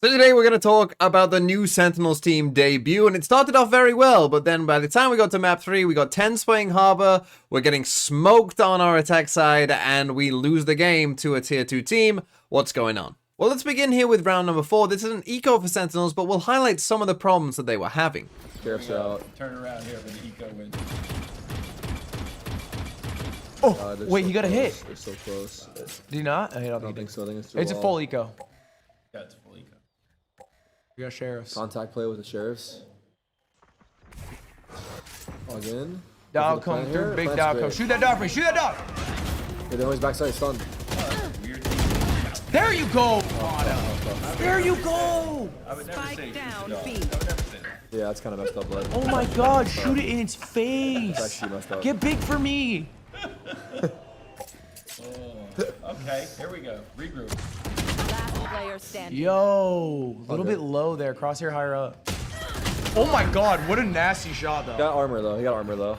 So today we're going to talk about the new Sentinels team debut, and it started off very well, but then by the time we got to map 3, we got 10 spraying Harbor, we're getting smoked on our attack side, and we lose the game to a tier 2 team. What's going on? Well, let's begin here with round number 4. This is an eco for Sentinels, but we'll highlight some of the problems that they were having. Turn around here for the eco win. Oh, wait, he got a hit. They're so close. Did he not? I don't think so. I think it's a full eco. Yeah, it's a full eco. We got sheriffs. Contact play with the sheriffs. Log in. Dog come through. Big dog come. Shoot that dog for me. Shoot that dog. Yeah, they're always backside stunned. There you go. There you go. I would never say down, I B. would never say that. Yeah, that's kind of messed up, bud. Oh my God! Shoot it in its That's face. actually messed up. Get big for me. Okay, here we go. Regroup. Last player standing. Yo, a little bit low there. Crosshair higher up. Oh my God! What a nasty shot though. He got armor though.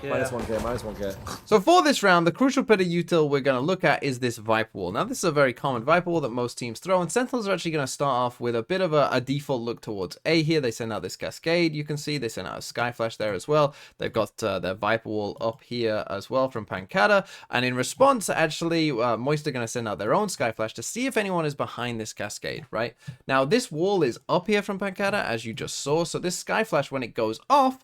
Yeah. Minus 1k, minus 1k. So for this round, the crucial bit of util we're going to look at is this Viper Wall. Now, this is a very common Viper Wall that most teams throw, and Sentinels are actually going to start off with a bit of a default look towards A here. They send out this Cascade, you can see. They send out a Sky Flash there as well. They've got their Viper Wall up here as well from Pancata, and in response, actually, Moist are going to send out their own Sky Flash to see if anyone is behind this Cascade, right? Now, this wall is up here from Pancata, as you just saw, so this Sky Flash, when it goes off,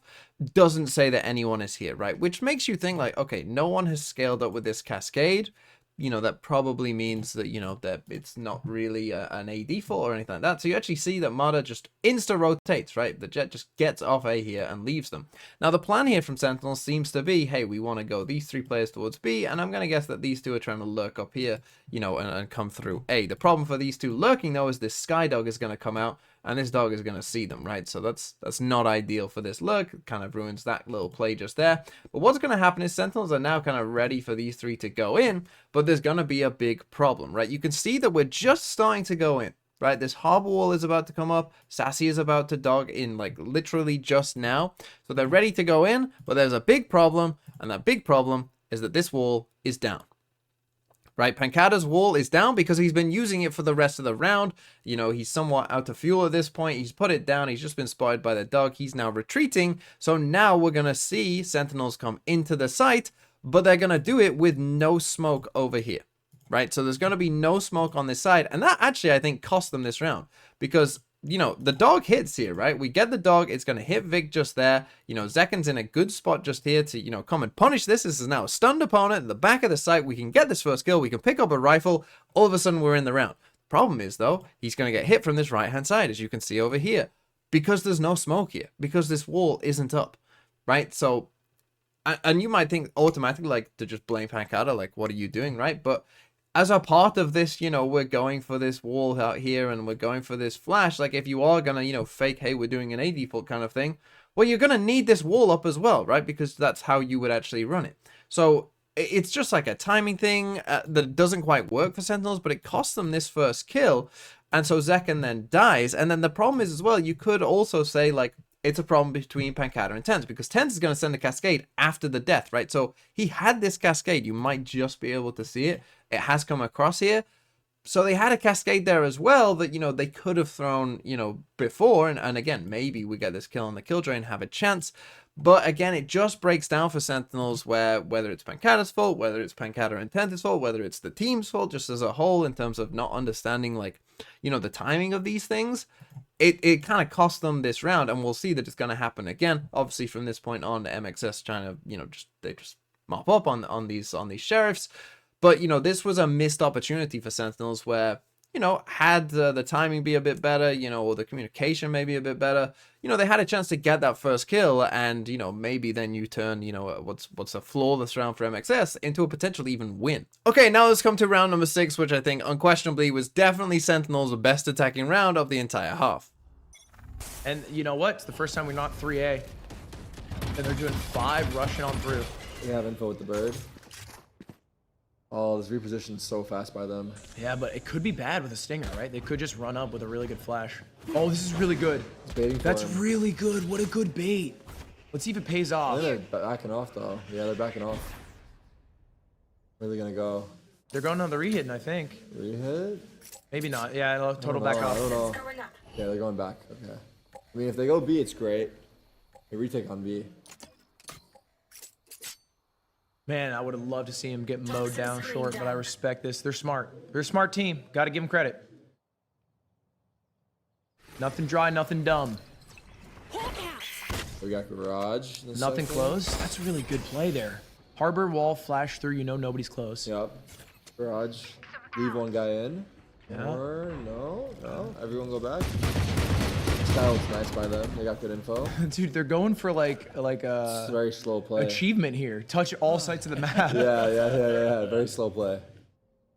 doesn't say that anyone is here, right? Which makes you think like, okay, no one has scaled up with this Cascade. You know, that probably means that, you know, that it's not really an A default or anything like that. So you actually see that Mada just insta-rotates, right? The Jet just gets off A here and leaves them. Now, the plan here from Sentinels seems to be, hey, we want to go these 3 players towards B, and I'm going to guess that these 2 are trying to lurk up here, you know, and come through A. The problem for these 2 lurking, though, is this Sky Dog is going to come out, and this dog is going to see them, right? So that's not ideal for this lurk. It kind of ruins that little play just there. But what's going to happen is Sentinels are now kind of ready for these 3 to go in, but there's going to be a big problem, right? You can see that we're just starting to go in, right? This Harbor Wall is about to come up. Sassy is about to dog in, like, literally just now. So they're ready to go in, but there's a big problem, and that big problem is that this wall is down. Right, Pancata's wall is down because he's been using it for the rest of the round. You know, he's somewhat out of fuel at this point. He's put it down. He's just been spotted by the dog. He's now retreating. So now we're going to see Sentinels come into the site, but they're going to do it with no smoke over here. Right, so there's going to be no smoke on this side. And that actually, I think, cost them this round because, you know, the dog hits here, right? We get the dog. It's going to hit Vic just there. You know, Zekken's in a good spot just here to, you know, come and punish this. This is now a stunned opponent at the back of the site. We can get this first kill. We can pick up a rifle. All of a sudden, we're in the round. Problem is, though, he's going to get hit from this right-hand side, as you can see over here, because there's no smoke here, because this wall isn't up, right? So, and you might think automatically, like, to just blame Pancata, like, what are you doing, right? But as a part of this, you know, we're going for this wall out here and we're going for this flash. Like, if you are going to, you know, fake, hey, we're doing an A default kind of thing, well, you're going to need this wall up as well, right? Because that's how you would actually run it. So it's just like a timing thing that doesn't quite work for Sentinels, but it costs them this first kill. And so Zekken then dies. And then the problem is as well, you could also say, like, it's a problem between Pancata and Tenz, because Tenz is going to send a Cascade after the death, right? So he had this Cascade. You might just be able to see it. It has come across here. So they had a Cascade there as well that, you know, they could have thrown, you know, before. And again, maybe we get this kill on the kill drain, have a chance. But again, it just breaks down for Sentinels where whether it's Pancata's fault, whether it's Pancata and Tenz's fault, whether it's the team's fault, just as a whole in terms of not understanding, like, you know, the timing of these things, it kind of cost them this round. And we'll see that it's going to happen again. Obviously, from this point on, MxS trying to, you know, they just mop up on these sheriffs. But, you know, this was a missed opportunity for Sentinels where, you know, had the timing be a bit better, you know, or the communication maybe a bit better, you know, they had a chance to get that first kill and, you know, maybe then you turn, you know, what's a flawless round for MxS into a potential even win. Okay, now let's come to round number 6, which I think unquestionably was definitely Sentinels' best attacking round of the entire half. And you know what? It's the first time we knocked 3A. And they're doing 5 rushing on through. We have info with the bird. Oh, this repositioned so fast by them. Yeah, but it could be bad with a stinger, right? They could just run up with a really good flash. Oh, this is really good. It's baiting for That's him. really good. What a good bait. Let's see if it pays off. I think they're backing off, though. Yeah, they're backing off. Where are they going to go? They're going on the rehit, I think. Rehit? Maybe not. Yeah, total back off. I don't know. Yeah, they're going back. Okay. I mean, if they go B, it's great. They retake on B. Man, I would have loved to see him get mowed down short, but I respect this. They're smart. They're a smart team. Got to give them credit. Nothing dry, nothing dumb. We got garage. in the Nothing second. close. That's a really good play there. Harbor wall, flash through. You know nobody's close. Yep. Garage. Leave one guy in. Yeah. Or no. Everyone go back. That looks nice by them. They got good info. Dude, they're going for like It's a a very slow play. achievement here. Touch all sides of the map. Yeah. Very slow play.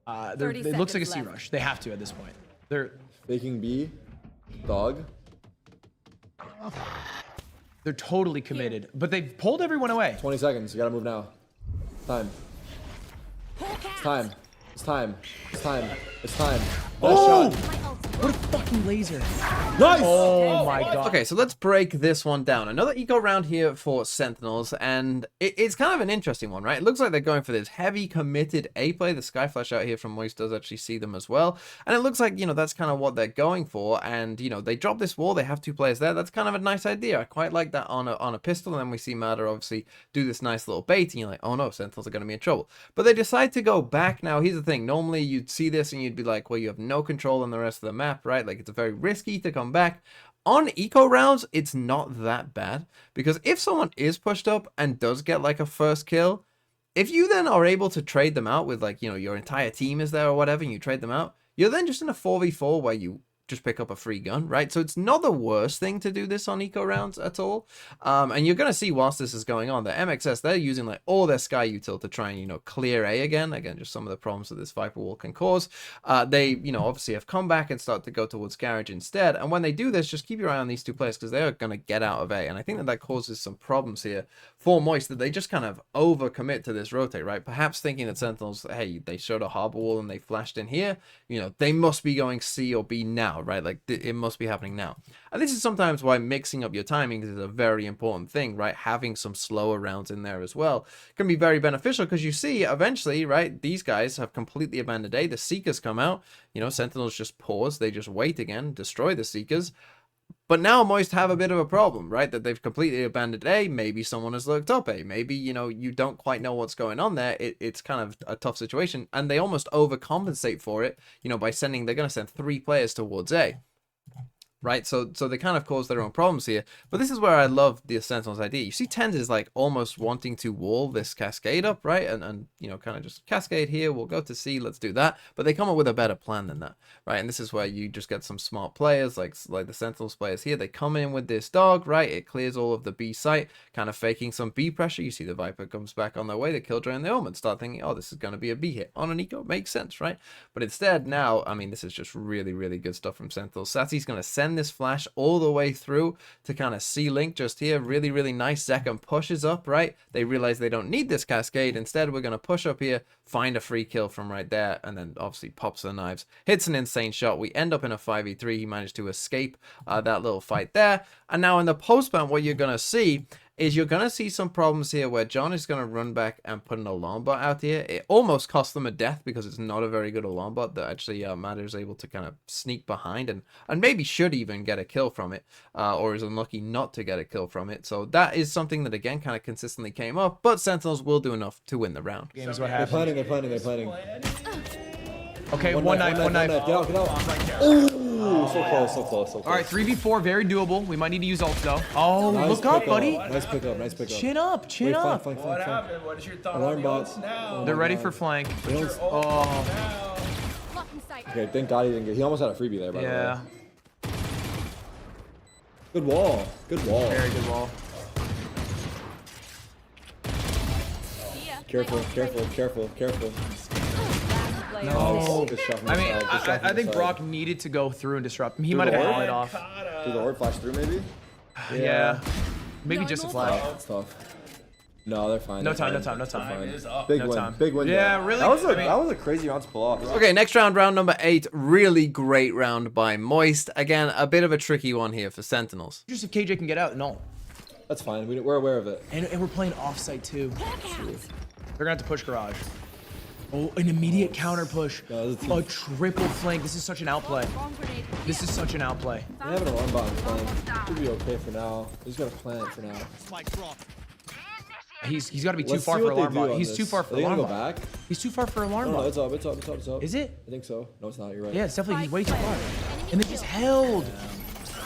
It 30 looks like a seconds C left. rush. They have to at this point. They're Faking B. Dog. totally committed, but they've pulled everyone away. 20 seconds. You gotta move now. Time. It's time. It's time. It's time. It's time. Best shot. What a fucking laser! Nice! Oh my god. Okay, so let's break this one down. Another eco round here for Sentinels, and it's kind of an interesting one, right? It looks like they're going for this heavy committed A play. The sky flash out here from Moist does actually see them as well. And it looks like, you know, that's kind of what they're going for. And, you know, they drop this wall. They have 2 players there. That's kind of a nice idea. I quite like that on a pistol. And then we see Matter obviously do this nice little bait. And you're like, oh no, Sentinels are going to be in trouble. But they decide to go back. Now, here's the thing. Normally, you'd see this and you'd be like, well, you have no control on the rest of the map, right? Like, it's very risky to come back. On eco rounds, it's not that bad, because if someone is pushed up and does get like a first kill, if you then are able to trade them out with, like, you know, your entire team is there or whatever, and you trade them out, you're then just in a 4v4 where you just pick up a free gun, right? So it's not the worst thing to do this on eco rounds at all. And you're going to see whilst this is going on, the MxS, they're using like all their sky util to try and, you know, clear A again. Again, just some of the problems that this Viper wall can cause. They, you know, obviously have come back and start to go towards garage instead. And when they do this, just keep your eye on these 2 players, because they are going to get out of A. And I think that that causes some problems here for Moist, that they just kind of overcommit to this rotate, right? Perhaps thinking that Sentinels, hey, they showed a harbor wall and they flashed in here, you know, they must be going C or B now, right? Like, it must be happening now. And this is sometimes why mixing up your timings is a very important thing, right? Having some slower rounds in there as well can be very beneficial, because you see eventually, right, these guys have completely abandoned A. The Seekers come out, you know, Sentinels just pause, they just wait again, destroy the Seekers. But now Moist have a bit of a problem, right? That they've completely abandoned A. Maybe someone has looked up A. Maybe, you know, you don't quite know what's going on there. It's kind of a tough situation. And they almost overcompensate for it, you know, by sending, they're going to send 3 players towards A. Right, so they kind of cause their own problems here. But this is where I love the Sentinels idea. You see Tens is like almost wanting to wall this cascade up, right? And you know, kind of just cascade here, we'll go to C, let's do that. But they come up with a better plan than that, right? And this is where you just get some smart players, like the Sentinels players here. They come in with this dog, right? It clears all of the B site, kind of faking some B pressure. You see the Viper comes back on their way, the Killjoy and the Omen start thinking, oh, this is going to be a B hit on an eco. Makes sense, right? But instead now, I mean, this is just really, really good stuff from Sentinels. Satsy's going to send this flash all the way through to kind of C-Link just here. Really, really nice. Zekam pushes up, right? They realize they don't need this cascade. Instead, we're going to push up here, find a free kill from right there, and then obviously pops the knives. Hits an insane shot. We end up in a 5v3. He managed to escape that little fight there. And now in the post-ban, what you're going to see is you're going to see some problems here where John is going to run back and put an alarm bot out here. It almost cost them a death, because it's not a very good alarm bot that actually Matter is able to kind of sneak behind and maybe should even get a kill from it, or is unlucky not to get a kill from it. So that is something that, again, kind of consistently came up, but Sentinels will do enough to win the round. Game is what They're happened. planning. Okay, one knife. Get out. Ooh, so close. All right, 3v4, very doable. We might need to use ult though. Oh, Nice look up, pick buddy. Nice pick up. Chin up. Wait, up. flank. What happened? What is your thought Alarm on the bots. ults now? They're my ready God. for flank. They don't- Oh, Blocking sight. Okay, thank God he didn't get. He almost had a freebie there, by yeah. the way. Good wall. Very good wall. Careful. Last player No. standing. Good shot from I the mean, side, good shot I from think the Brock side. needed to go through and disrupt him. He Through might have the had wall? it off. Through the horde flash through, maybe? Yeah. Maybe just a flash. That's tough. No, they're fine. No they're time. fine. It is up. Big No win. time. Big win. Yeah, there. really? That was I mean- a crazy round to pull off. Okay, next round, round number 8. Really great round by Moist. Again, a bit of a tricky one here for Sentinels. Just if KJ can get out, no. That's fine. We're aware of it. And we're playing offsite too. They're gonna have to push garage. Oh, an immediate counter push. No, this is A triple flank. This is such an outplay. Bomb grenade. This is such an outplay. They have an alarm bot in flank. Should be okay for now. He's gonna plant for now. He's got to be too Let's far see for what they alarm do bot. on He's this. too far Are for they gonna alarm go bot. back? He's too far for alarm No, bot. it's up, it's up, it's up, it's up. Is it? I think so. No, it's not. You're right. Yeah, it's definitely he's way too far. And they just held.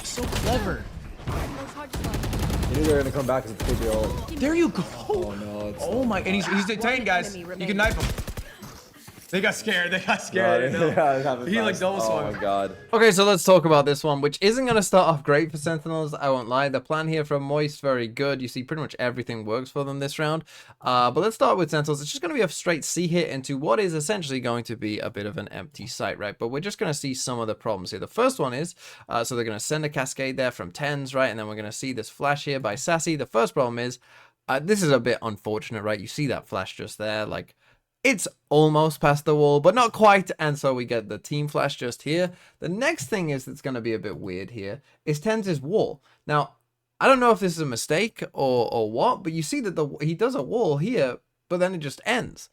So clever. No charges left. They knew they were gonna come back because it's KJ ult. There you go. Oh no, it's Oh my, and he's detained, guys. You can knife him. They got scared. They got God, scared. yeah, it happened He like fast. double swung. Oh my god. Okay, so let's talk about this one, which isn't going to start off great for Sentinels, I won't lie. The plan here from Moist, very good. You see pretty much everything works for them this round. But let's start with Sentinels. It's just going to be a straight C hit into what is essentially going to be a bit of an empty site, right? But we're just going to see some of the problems here. The first one is, so they're going to send a cascade there from 10s, right? And then we're going to see this flash here by Sassy. The first problem is, this is a bit unfortunate, right? You see that flash just there, like... It's almost past the wall, but not quite, and so we get the team flash just here. The next thing is that's going to be a bit weird here is Tens' wall. Now, I don't know if this is a mistake or what, but you see that he does a wall here, but then it just ends.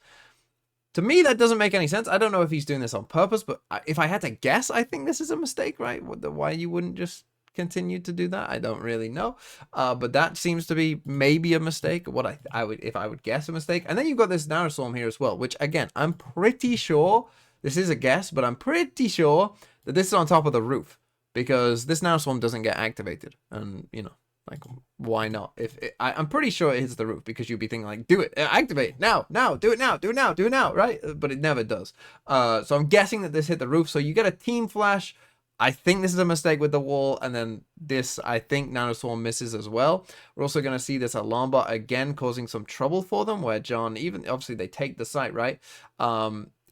To me, that doesn't make any sense. I don't know if he's doing this on purpose, but if I had to guess, I think this is a mistake, right? Why you wouldn't just continue to do that, I don't really know, but that seems to be maybe a mistake. What I would, if I would guess, a mistake. And then you've got this Naraswarm here as well, which again, I'm pretty sure this is a guess, but I'm pretty sure that this is on top of the roof because this Naraswarm doesn't get activated, and you know, like, why not? I'm pretty sure it hits the roof because you'd be thinking like, do it, activate now, do it now, do it now, right? But it never does. So I'm guessing that this hit the roof. So you get a team flash. I think this is a mistake with the wall, and then this, I think Nanoswarm misses as well. We're also going to see this alarm bot again causing some trouble for them, where John, even obviously they take the site, right,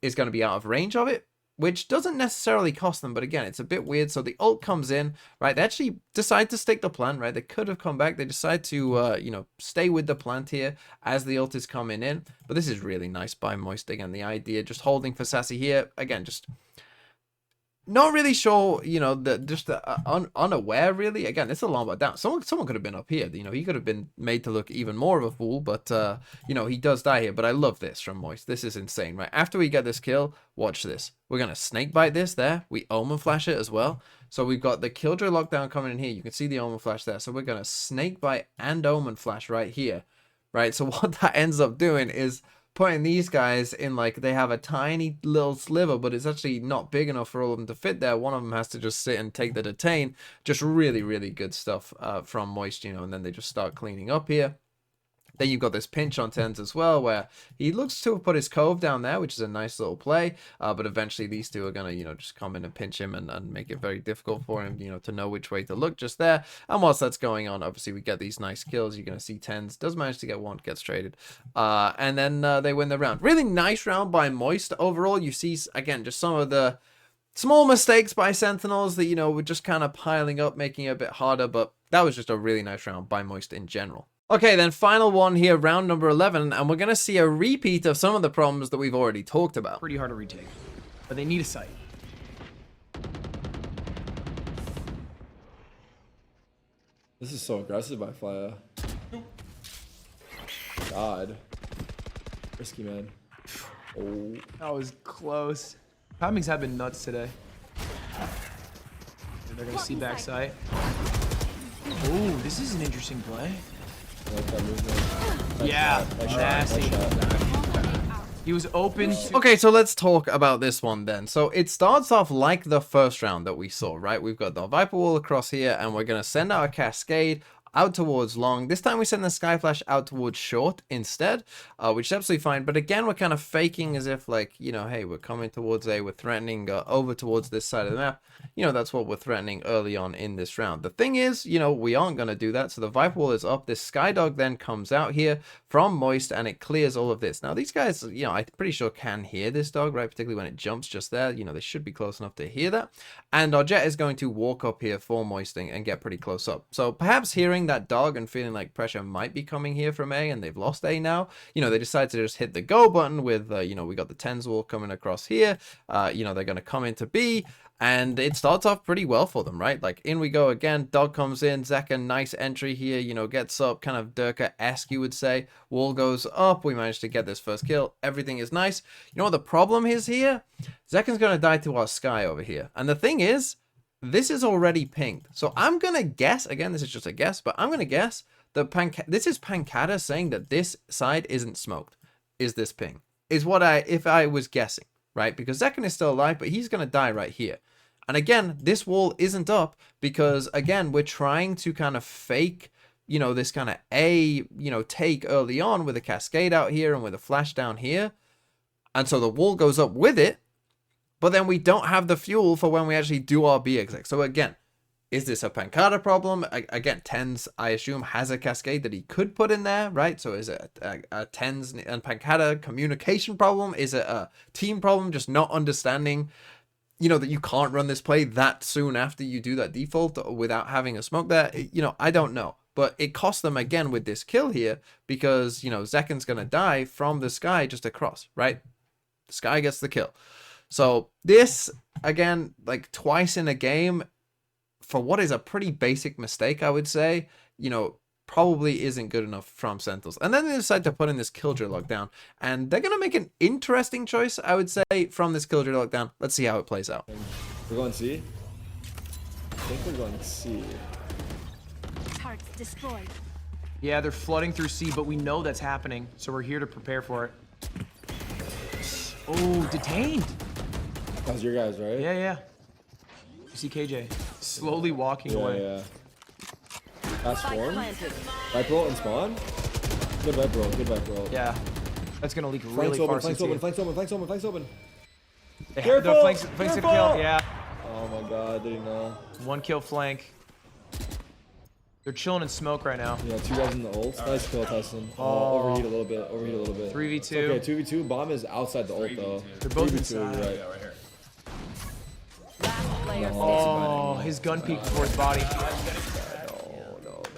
is going to be out of range of it, which doesn't necessarily cost them, but again, it's a bit weird. So the ult comes in, right, they actually decide to stick the plant, right, they could have come back, they decide to, you know, stay with the plant here as the ult is coming in, but this is really nice by Moist. Again, the idea, just holding for Sassy here, again, just... Not really sure, you know, unaware, really. Again, it's a long bot down. Someone could have been up here. You know, he could have been made to look even more of a fool, but, you know, he does die here. But I love this from Moist. This is insane, right? After we get this kill, watch this. We're going to snakebite this there. We Omen Flash it as well. So we've got the Killjoy lockdown coming in here. You can see the Omen Flash there. So we're going to snakebite and Omen Flash right here, right? So what that ends up doing is... putting these guys in, like, they have a tiny little sliver, but it's actually not big enough for all of them to fit there. One of them has to just sit and take the detain. Just really, really good stuff from Moist, you know, and then they just start cleaning up here. Then you've got this pinch on Tens as well, where he looks to have put his cove down there, which is a nice little play. But eventually these two are going to, you know, just come in and pinch him and make it very difficult for him, you know, to know which way to look just there. And whilst that's going on, obviously we get these nice kills. You're going to see Tens does manage to get one, gets traded. And then they win the round. Really nice round by Moist. Overall, you see, again, just some of the small mistakes by Sentinels that, you know, were just kind of piling up, making it a bit harder. But that was just a really nice round by Moist in general. Okay, then final one here, round number 11, and we're going to see a repeat of some of the problems that we've already talked about. Pretty hard to retake, but they need a site. This is so aggressive by Flya. God. Risky, man. Oh. That was close. Timings have been nuts today. They're going to see backside. Oh, this is an interesting play. I like that movement. Nice Yeah, shot, nice nasty. shot, nice shot. He was open to... Okay, so let's talk about this one then. So it starts off like the first round that we saw, right? We've got the Viper Wall across here, and we're going to send out a Cascade out towards long. This time we send the Sky Flash out towards short instead, which is absolutely fine. But again, we're kind of faking as if, like, you know, hey, we're coming towards A, we're threatening over towards this side of the map. You know, that's what we're threatening early on in this round. The thing is, you know, we aren't going to do that. So the Viper Wall is up. This Skydog then comes out here from Moist, and it clears all of this. Now, these guys, you know, I'm pretty sure can hear this dog, right? Particularly when it jumps just there. You know, they should be close enough to hear that. And our Jet is going to walk up here for Moisting and get pretty close up. So perhaps hearing that dog and feeling like pressure might be coming here from A, and they've lost A now, you know, they decide to just hit the go button with, you know, we got the Tens Wall coming across here. You know, they're going to come into B. And it starts off pretty well for them, right? Like, in we go again. Dog comes in. Zekken, nice entry here. You know, gets up. Kind of Durka-esque, you would say. Wall goes up. We managed to get this first kill. Everything is nice. You know what the problem is here? Zekken's going to die to our Sky over here. And the thing is, this is already pinged. So I'm going to guess, again, this is just a guess, but I'm going to guess that this is Pancata saying that this side isn't smoked. Is this ping? Is what if I was guessing, right? Because Zekken is still alive, but he's going to die right here. And again, this wall isn't up because, again, we're trying to kind of fake, you know, this kind of take early on with a cascade out here and with a flash down here. And so the wall goes up with it, but then we don't have the fuel for when we actually do our B exec. So again, is this a Pancata problem? Again, Tens, I assume, has a cascade that he could put in there, right? So is it a Tens and Pancata communication problem? Is it a team problem, just not understanding, you know, that you can't run this play that soon after you do that default without having a smoke there? You know, I don't know. But it cost them again with this kill here because, you know, Zekken's going to die from the Sky just across, right? The Sky gets the kill. So this, again, like twice in a game for what is a pretty basic mistake, I would say, you know, probably isn't good enough from Sentinels. And then they decide to put in this Killjoy lockdown, and they're going to make an interesting choice, I would say, from this Killjoy lockdown. Let's see how it plays out. We're going C? I think we're going C. Targets destroyed. Yeah, they're flooding through C, but we know that's happening, so we're here to prepare for it. Oh, detained. That was your guys, right? Yeah, yeah. You see KJ slowly walking away. Yeah. Fast form. Viper roll and spawn. Good Viper roll. Good Viper roll. Yeah. That's gonna leak really Flanks open. far. Flanks open. Flanks open. Flanks open. Flanks open. Careful! The flanks gonna kill. Yeah. Oh my god, didn't know. One kill flank. They're chilling in smoke right now. Yeah, two guys in the ult. Nice kill, Tyson. Oh, overheat a little bit. Overheat a little bit. 3v2. Okay, 2v2. Bomb is outside the ult though. They're both 3v2, inside. right. Yeah, right here. Last player Oh, his gun peeked before his body.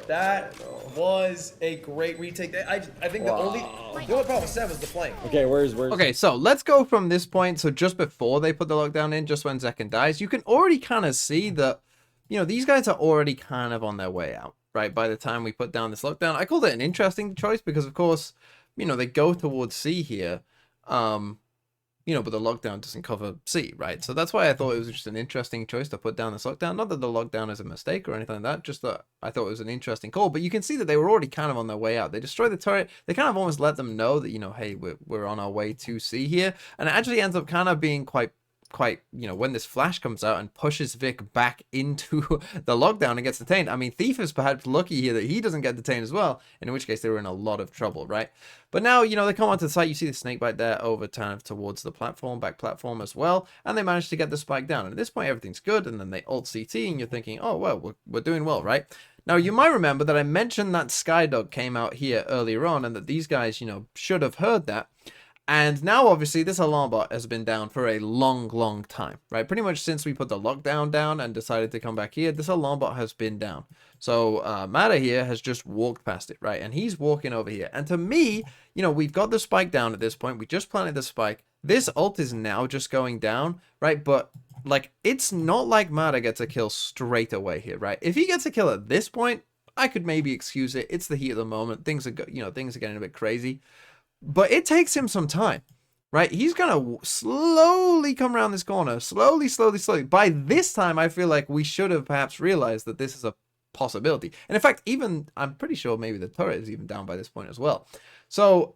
That was a great retake. I think the only problem with Sen was the flank. Okay, where's Okay, so let's go from this point. So just before they put the lockdown in, just when Zekken dies, you can already kind of see that, you know, these guys are already kind of on their way out, right? By the time we put down this lockdown, I called it an interesting choice because, of course, you know, they go towards C here, you know, but the lockdown doesn't cover C, right? So that's why I thought it was just an interesting choice to put down this lockdown. Not that the lockdown is a mistake or anything like that, just that I thought it was an interesting call. But you can see that they were already kind of on their way out. They destroy the turret. They kind of almost let them know that, you know, hey, we're on our way to C here. And it actually ends up kind of being quite, you know, when this flash comes out and pushes Vic back into the lockdown and gets detained. I mean, Thief is perhaps lucky here that he doesn't get detained as well, in which case they were in a lot of trouble, right? But now, you know, they come onto the site, you see the snakebite there over kind of towards the platform, back platform as well, and they manage to get the spike down. And at this point, everything's good, and then they ult CT, and you're thinking, oh, well, we're doing well, right? Now, you might remember that I mentioned that Skydog came out here earlier on, and that these guys, you know, should have heard that. And now, obviously, this alarm bot has been down for a long time, right? Pretty much since we put the lockdown down and decided to come back here, this alarm bot has been down. So Mata here has just walked past it, right? And he's walking over here. And to me, you know, we've got the spike down at this point. We just planted the spike. This ult is now just going down, right? But, like, it's not like Mata gets a kill straight away here, right? If he gets a kill at this point, I could maybe excuse it. It's the heat of the moment. Things are, you know, things are getting a bit crazy. But it takes him some time, right? He's going to slowly come around this corner. Slowly. By this time, I feel like we should have perhaps realized that this is a possibility. And in fact, even, I'm pretty sure maybe the turret is even down by this point as well. So,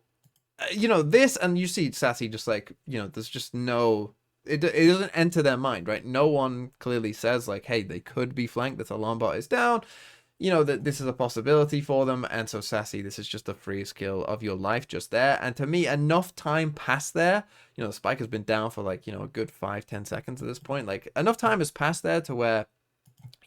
you know, this, and you see Sassy just like, you know, there's just no, it doesn't enter their mind, right? No one clearly says like, hey, they could be flanked. This alarm bot is down. You know, that this is a possibility for them. And so Sassy, this is just the freest kill of your life just there. And to me, enough time passed there. You know, the spike has been down for like, you know, a good 5-10 seconds at this point. Like, enough time has passed there to where,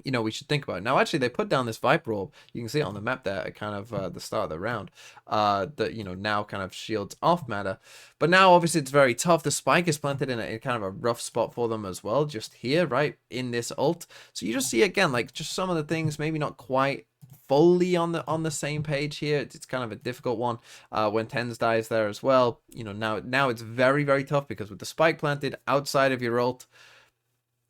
you know, we should think about it. Now, actually, they put down this Viper orb. You can see it on the map there at kind of the start of the round. That, you know, now kind of shields off Matter. But now, obviously, it's very tough. The spike is planted in kind of a rough spot for them as well. Just here, right, in this ult. So you just see, again, like, just some of the things maybe not quite fully on the same page here. It's kind of a difficult one when Tens dies there as well. You know, now it's very tough because with the spike planted outside of your ult,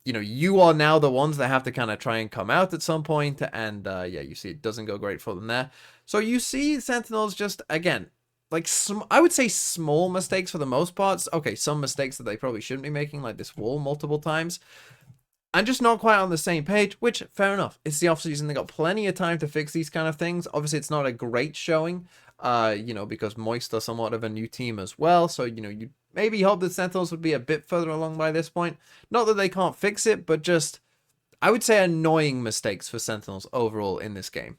you know, you are now the ones that have to kind of try and come out at some point, and yeah, you see it doesn't go great for them there. So you see Sentinels just, again, like, I would say small mistakes for the most part. Okay, some mistakes that they probably shouldn't be making, like this wall multiple times. And just not quite on the same page, which, fair enough. It's the offseason. They got plenty of time to fix these kind of things. Obviously, it's not a great showing, you know, because Moist are somewhat of a new team as well. So, you know, you maybe hope that Sentinels would be a bit further along by this point. Not that they can't fix it, but just, I would say, annoying mistakes for Sentinels overall in this game.